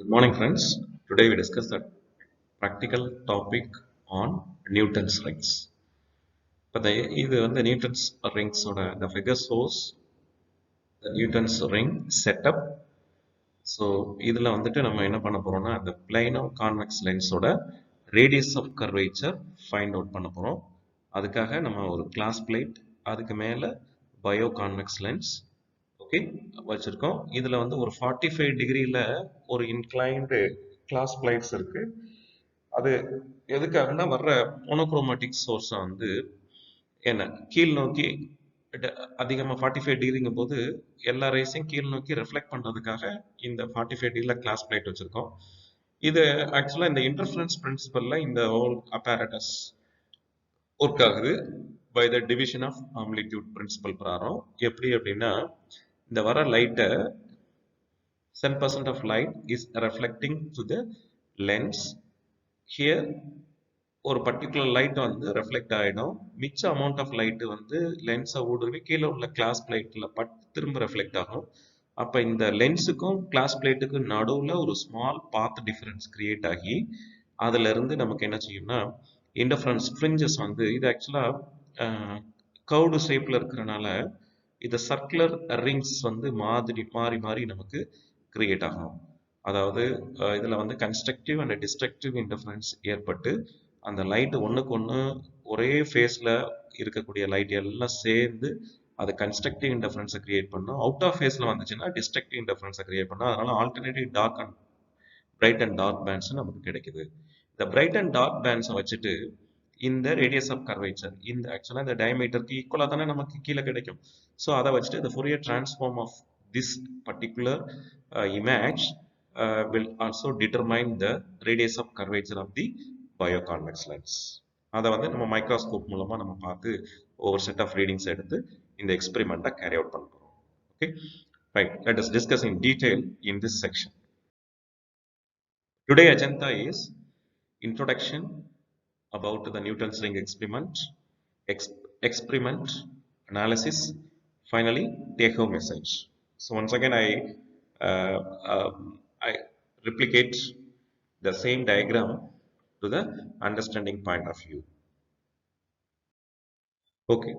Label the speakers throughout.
Speaker 1: Good morning, friends. Today we discuss the practical topic on Newton's rings. இப்போ இது வந்து Newton's ரிங்ஸோட the figure shows the Newton's ring setup. So இதில் வந்துட்டு நம்ம என்ன பண்ண போறோம்னா அந்த பிளைனோ கான்வெக்ஸ் லென்ஸோட radius of curvature find out பண்ண போறோம். அதுக்காக நம்ம ஒரு கிளாஸ் பிளேட், அதுக்கு மேலே பயோ கான்வெக்ஸ் லென்ஸ் ஓகே வச்சிருக்கோம். இதில் வந்து ஒரு 45 டிகிரியில் ஒரு இன்க்ளைன்டு கிளாஸ் பிளேட்ஸ் இருக்கு. அது எதுக்காகனா வர்ற மோனோக்ரோமேட்டிக் சோர்ஸை வந்து என்ன கீழ் நோக்கி அதிகமாக 45 டிகிரிங்கும் போது எல்லா ரேஸையும் கீழ் நோக்கி ரெஃப்ளெக்ட் பண்ணுறதுக்காக இந்த 45 டிகிரியில் கிளாஸ் பிளேட் வச்சுருக்கோம். இது ஆக்சுவலாக இந்த இன்டர்ஃபரன்ஸ் பிரின்சிபலில் இந்த ஹோல் அப்பேரட்டஸ் ஒர்க் ஆகுது by the division of amplitude principle பிரகாரம். எப்படி அப்படின்னா இந்த வர லைட்டை 10% of light is reflecting to the lens. Here ஒரு பர்டிகுலர் லைட் வந்து ரெஃப்ளெக்ட் ஆகிடும். மிச்ச அமௌண்ட் ஆஃப் லைட் வந்து லென்ஸை ஊடுருவி கீழே உள்ள கிளாஸ் பிளேட்டில் பட்டு திரும்ப ரெஃப்ளெக்ட் ஆகும். அப்போ இந்த லென்ஸுக்கும் கிளாஸ் பிளேட்டுக்கும் நடுவில் ஒரு ஸ்மால் பாத் டிஃபரன்ஸ் கிரியேட் ஆகி அதிலிருந்து நமக்கு என்ன செய்யும்னா இன்டர்ஃபரன்ஸ் ஃப்ரிஞ்சஸ் வந்து இது ஆக்சுவலாக கவுடு ஷேப்பில் இருக்கிறனால இது சர்க்குலர் ரிங்ஸ் வந்து மாறி மாறி நமக்கு கிரியேட் ஆகும். அதாவது இதில் வந்து கன்ஸ்ட்ரக்டிவ் அண்ட் டிஸ்ட்ரக்டிவ் இன்டர்ஃபரன்ஸ் ஏற்பட்டு அந்த லைட்டு ஒன்றுக்கு ஒன்று ஒரே ஃபேஸில் இருக்கக்கூடிய லைட் எல்லாம் சேர்ந்து அது கன்ஸ்ட்ரக்டிவ் இன்டர்ஃபரன்ஸை கிரியேட் பண்ணும். அவுட் ஆஃப் ஃபேஸில் வந்துச்சுன்னா டிஸ்ட்ரக்டிவ் இன்டர்ஃபரன்ஸை கிரியேட் பண்ணும். அதனால alternative dark and bright and dark bands நமக்கு கிடைக்குது. இந்த பிரைட் அண்ட் டார்க் பேண்ட்ஸை வச்சுட்டு இந்த ரேடியஸ் ஆஃப் கர்வேச்சர் இந்த ஆக்சுவலாக இந்த டயமீட்டருக்கு ஈக்குவலாக தானே நமக்கு கீழே கிடைக்கும். ஸோ அதை வச்சுட்டு இந்த Fourier transform of this particular image will also determine the radius of curvature of the bioconvex lens. அதை வந்து நம்ம மைக்ரோஸ்கோப் மூலமா நம்ம பார்த்து ஒவ்வொரு செட் ஆஃப் ரீடிங்ஸ் எடுத்து இந்த எக்ஸ்பெரிமெண்ட்டை கேரி அவுட் பண்ண போறோம். Okay right, let us discuss in detail in this section. Today agenda is introduction about the Newton's ring experiment, experiment analysis, finally take home message. So once again I replicate the same diagram to the understanding point of view. Okay,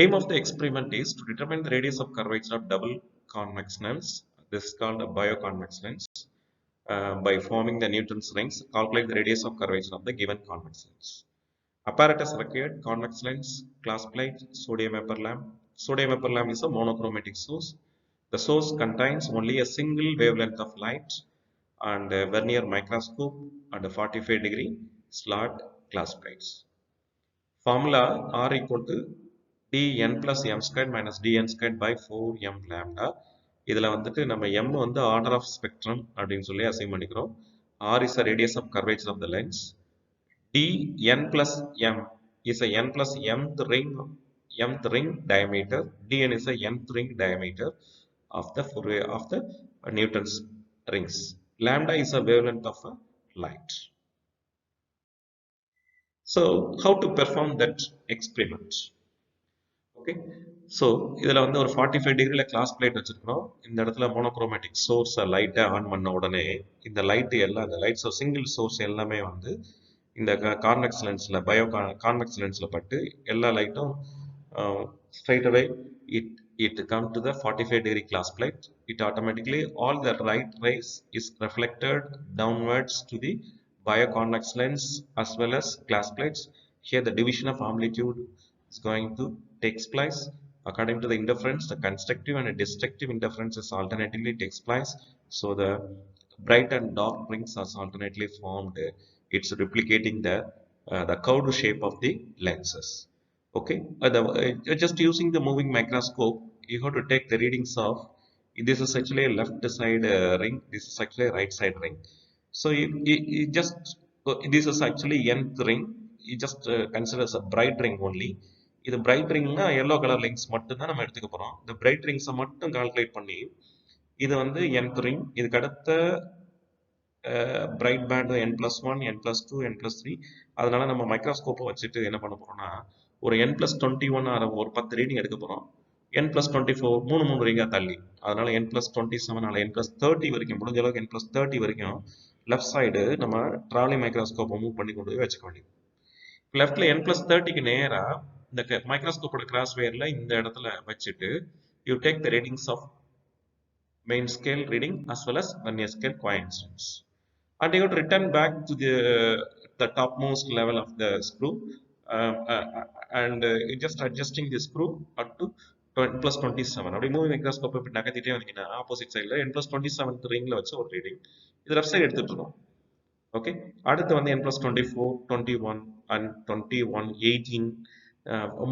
Speaker 1: aim of the experiment is to determine the radius of curvature of double convex lens. This is called a bioconvex lens. By forming the Newton's rings, calculate the radius of curvature of the given convex lens. Apparatus required: convex lens, glass plate, sodium vapor lamp. Sodium vapor lamp is a monochromatic source. The source contains only a single wavelength of light and a vernier microscope and a 45 degree slot glass plates. Formula R equal to dn plus m squared minus dn squared by 4m lambda. இதில் வந்துட்டு நம்ம m வந்து order of spectrum அப்படின்னு சொல்லி assign பண்ணிக்கிறோம். R is a radius of curvature of the lens. dn plus m is a n plus mth ring diameter. dn is a nth ring diameter of the Newton's rings. Lambda is a wavelength of a light. So how to perform that experiment? Okay, so இதில் வந்து ஒரு 45 டிகிரியில் glass plate வச்சிருக்கிறோம். இந்த இடத்துல monochromatic சோர்ஸை லைட்டை on பண்ண உடனே இந்த லைட்டு எல்லாம் இந்த லைட்ஸ் சிங்கிள் சோர்ஸ் எல்லாமே வந்து இந்த கான்வெக்ஸ் லென்ஸில் கான்வெக்ஸ் லென்ஸில் பட்டு எல்லா லைட்டும் straight away it come to the 45 degree glass plate. It automatically all the light rays is reflected downwards to the bioconvex lens as well as glass plates. Here the division of amplitude is going to takes place according to the interference. The constructive and destructive interferences alternatively takes place. So the bright and dark rings are alternately formed. It's replicating the curved shape of the lenses. Okay, just using the moving microscope, you have to take the readings of this is actually a left side ring, this is actually a right side ring. So you just this is actually nth ring. You just consider as a bright ring only. இது bright ரிங்னா yellow colour links மட்டும் தான் நம்ம எடுத்துக்க போகிறோம். இந்த bright ரிங்ஸை மட்டும் calculate பண்ணி இது வந்து nth ரிங், இதுக்கு அடுத்த bright pant n+1, n+2, n+3. அதனால நம்ம மைக்ரோஸ்கோப்பை வச்சுட்டு என்ன பண்ண போறோம்னா ஒரு n+21 ஒரு 10 ரீடிங் எடுக்க போகிறோம். n+24 மூணு ரிங்கா தள்ளி, அதனால n+27 n+30 வரைக்கும், முடிஞ்ச அளவுக்கு n+30 வரைக்கும் லெஃப்ட் சைடு நம்ம ட்ராலி மைக்ரோஸ்கோப்பை மூவ் பண்ணி கொண்டு போய் வச்சுக்க வேண்டியது. லெஃப்ட்ல n+30க்கு நேரா இந்த மைக்ரோஸ்கோப்போட கிராஸ் வேர்ல இந்த இடத்துல வச்சுட்டு you take the readings of main scale reading as well as vernier scale coincidence. And you have to return back to the topmost level of the screw, and just adjusting the screw up to n+27. அப்படி moving microscope இப்படி நகர்த்திட்டே வந்தீங்கன்னா opposite சைடில் n+27 ரிங்ல வச்சு ஒரு reading இது left side எடுத்துட்டு இருக்கோம். Okay, அடுத்து வந்து n+24, 21 அண்ட் 21, 18,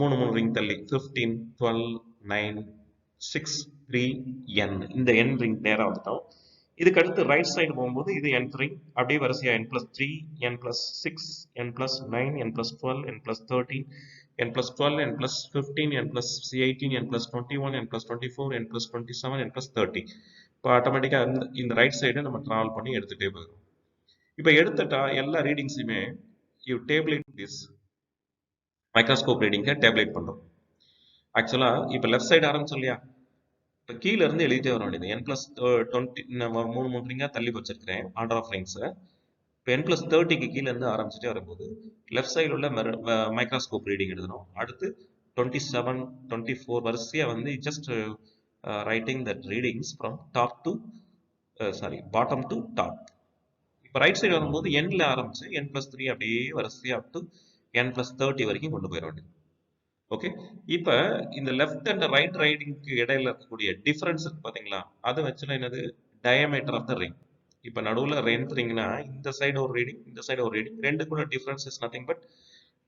Speaker 1: மூணு ரிங் தள்ளி 15, 12, 9, 6, 3, n. இந்த n ரிங் நேராக வந்துட்டோம். இதுக்கு அடுத்து ரைட் சைடு போகும்போது இது n ரிங், அப்படியே வரிசையா n+3, n+6, n+9, n+12, n+13, n+12, n+15, n+18, n+21, n+24, n+27, n+30. இப்போ ஆட்டோமேட்டிக்காக இந்த ரைட் சைடு நம்ம ட்ராவல் பண்ணி எடுத்துகிட்டே போயிடும். இப்போ எடுத்துட்டா எல்லா ரீடிங்ஸுமே யூ டேபிளேட் திஸ் மைக்ரோஸ்கோப் ரீடிங்கை டேபிளேட் பண்ணுறோம். ஆக்சுவலாக இப்போ லெஃப்ட் சைடு ஆரம்பிச்சோம் இல்லையா, இப்போ கீழே இருந்து எழுதிட்டே வர வேண்டியது n+20 மூணு ரிங்காக தள்ளி வச்சிருக்கிறேன் ஆர்டர் ஆஃப் ரிங்ஸை. இப்போ n+30க்கு கீழே இருந்து ஆரம்பிச்சுட்டே வரும்போது லெஃப்ட் சைடில் உள்ள மைக்ரோஸ்கோப் ரீடிங் எழுதணும். அடுத்து 27, 24 வரிசையாக வந்து just writing that readings from top to bottom to top. இப்போ ரைட் சைடு வரும்போது எண்ணில் ஆரம்பிச்சு n+3 அப்படியே வரிசையாக அப் டு n+30 வரைக்கும் கொண்டு போயிட வேண்டியது. ஓகே, இப்போ இந்த லெஃப்ட் அண்ட் ரைட் ரைடிங்க்கு இடையில இருக்கக்கூடிய டிஃபரன்ஸ் இருக்கு பார்த்தீங்களா, அதை வச்சுன்னா என்னது டயமீட்டர் ஆஃப் த ரிங். இப்போ நடுவில் ரெண்ட் ரிங்னா இந்த சைடு ஒரு ரீடிங், இந்த சைடு ஒரு ரீடிங், ரெண்டுக்குள்ள difference is nothing but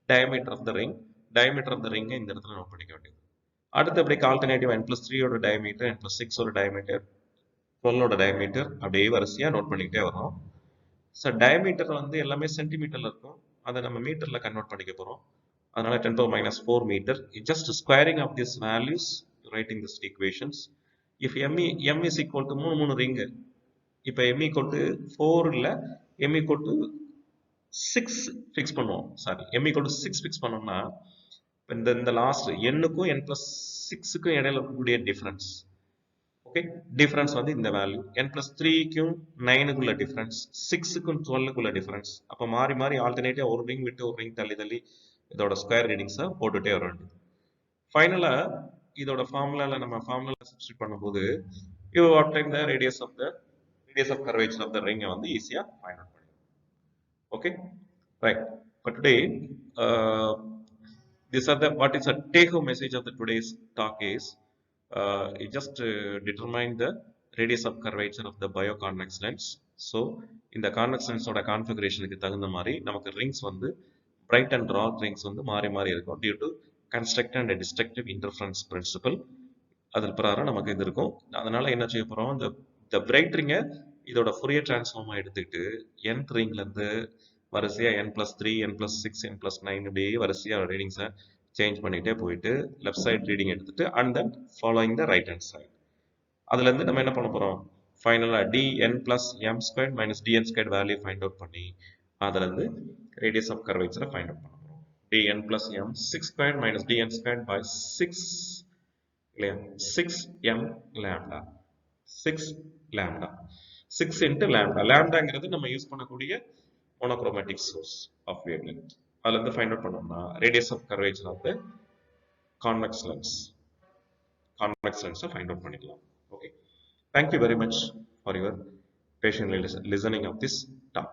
Speaker 1: diameter of the ring. Diameter of the ரிங்கை இந்த இடத்துல நோட் பண்ணிக்க வேண்டியது. அடுத்து அப்படியே ஆல்டர்னேட்டிவ் n+3யோட டயமீட்டர், n+6ஓட டயமீட்டர், 12ஓட டயமீட்டர் அப்படியே வரிசையாக நோட் பண்ணிக்கிட்டே வரோம். ஸோ டயமீட்டர் வந்து எல்லாமே சென்டிமீட்டரில் இருக்கும், அதை நம்ம மீட்டரில் கன்வெர்ட் பண்ணிக்க போகிறோம். அதனால 10⁻⁴ metre. Just squaring off this values, writing this equations. If m is equal to மூணு ரிங்கு, இப்போ m ஈக்குவல் டு 4 இல்லை, m ஈக்குவல் டு 6 ஃபிக்ஸ் பண்ணுவோம். m ஈக்குவல் டு 6 ஃபிக்ஸ் பண்ணோம்னா இந்த லாஸ்ட் n-க்கும் n+6க்கும் இடையில இருக்கக்கூடிய டிஃபரன்ஸ், ஓகே, டிஃபரன்ஸ் வந்து இந்த வேல்யூ. n+3க்கும் 9க்குள்ள டிஃபரன்ஸ், 6க்கும் 12க்குள்ள டிஃபரன்ஸ். அப்போ மாறி மாறி ஆல்டர்னேட்டிவ் ஒரு ரிங் விட்டு ஒரு ரிங் தள்ளி தள்ளி இதோட ஸ்கொயர் ரீடிங்ஸை போட்டுட்டே வர வேண்டியது. ஃபைனலாக இதோட ஃபார்முலாவில் நம்ம ஃபார்முலா சப்ஸ்டிட் பண்ணும்போது you obtain the radius of curvature of the ரிங்கை வந்து ஈஸியாக ஃபைண்ட் அவுட் பண்ணிடலாம். Okay, right. But today, what is the take-home message of the today's talk is, you just determine the radius of curvature of the bioconvex lens. So இந்த convex லென்ஸோட கான்ஃபிகரேஷனுக்கு தகுந்த மாதிரி நமக்கு rings வந்து bright and dark rings வந்து மாறி மாறி இருக்கும் due to constructive and destructive interference principle. அதில் பிரகாரம் நமக்கு இது இருக்கும். அதனால என்ன செய்ய போகிறோம், இந்த பிரைட் ரிங்கை இதோட ஃபுரியர் டிரான்ஸ்ஃபார்மாக எடுத்துக்கிட்டு nth ரிங்லேருந்து வரிசையாக n+3, n+6, n+9 இப்படியே வரிசையாக ரீடிங்ஸை சேஞ்ச் பண்ணிகிட்டே போயிட்டு லெஃப்ட் சைட் ரீடிங் எடுத்துட்டு and then following the right hand side. அதுலேருந்து நம்ம என்ன பண்ண போகிறோம், ஃபைனலாக dn+m² - dn² value find out பண்ணி அதுலேருந்து ரேடியஸ் ஆஃப் கர்வேச்சரை ஃபைண்ட் அவுட் பண்ண போகிறோம். dn+m 6² - dn² by 6 இல்லையா, 6m lambda, 6 lambda, 6 into lambda. லாம்டாங்கிறது நம்ம யூஸ் பண்ணக்கூடிய monochromatic source of wavelength. அதுலேருந்து ஃபைண்ட் அவுட் பண்ணோம்னா radius of curvature of the convex லென்ஸை ஃபைண்ட் அவுட் பண்ணிக்கலாம். Okay, thank you very much for your patiently listening of this talk.